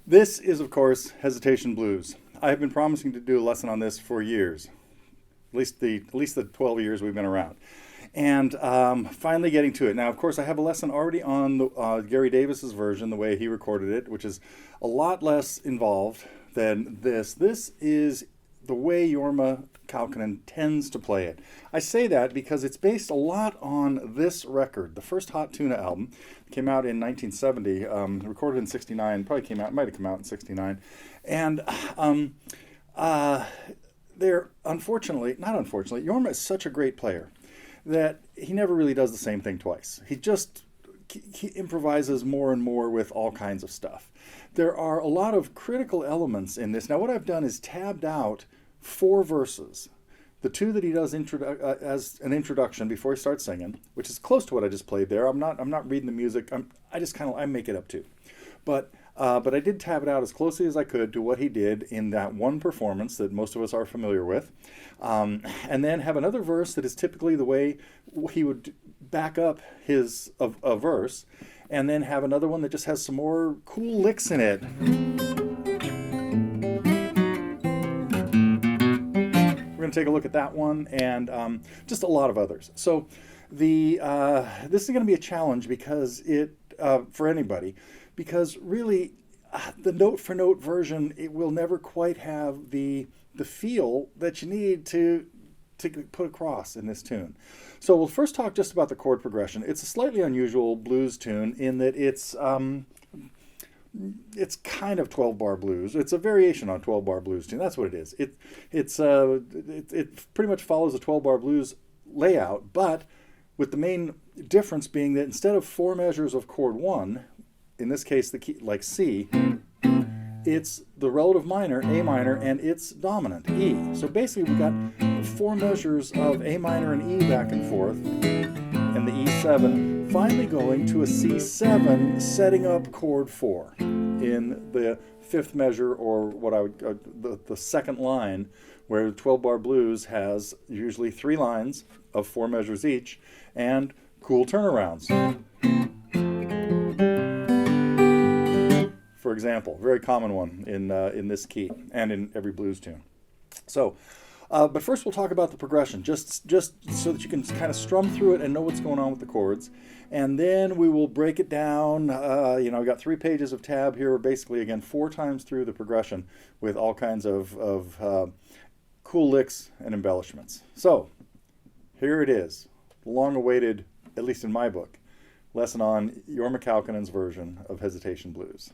This is, of course, Hesitation Blues. I've been promising to do a lesson on this for years, at least the 12 years we've been around, and finally getting to it. Now, of course, I have a lesson already on the, Gary Davis's version, the way he recorded it, which is a lot less involved than this. This is the way Jorma Kaukonen tends to play it. I say that because it's based a lot on this record, the first Hot Tuna album. It came out in 1970, recorded in 69, might have come out in 69. And not unfortunately, Jorma is such a great player that he never really does the same thing twice. He improvises more and more with all kinds of stuff. There are a lot of critical elements in this. Now, what I've done is tabbed out 4 verses. The 2 that he does as an introduction before he starts singing, which is close to what I just played there. I'm not reading the music. I make it up too. But I did tab it out as closely as I could to what he did in that one performance that most of us are familiar with, and then have another verse that is typically the way he would back up a verse, and then have another one that just has some more cool licks in it. We're going to take a look at that one and just a lot of others. So this is going to be a challenge because for anybody, because really the note-for-note version, it will never quite have the feel that you need to put across in this tune. So we'll first talk just about the chord progression. It's a slightly unusual blues tune in that it's kind of 12-bar blues. It's a variation on 12-bar blues tune. That's what it is. It pretty much follows a 12-bar blues layout, but with the main difference being that instead of 4 measures of chord 1, in this case the key like C, it's the relative minor, A minor, and its dominant, E. So basically we've got 4 measures of A minor and E back and forth, and the E7 finally going to a C7, setting up chord 4 in the 5th measure, or what I would the second line, where 12-bar blues has usually 3 lines of 4 measures each and cool turnarounds. For example, very common one in this key and in every blues tune. So, but first we'll talk about the progression, just so that you can kind of strum through it and know what's going on with the chords. And then we will break it down. I've got 3 pages of tab here, basically, again, 4 times through the progression with all kinds of cool licks and embellishments. So, here it is, long-awaited, at least in my book, lesson on Jorma Kaukonen's version of Hesitation Blues.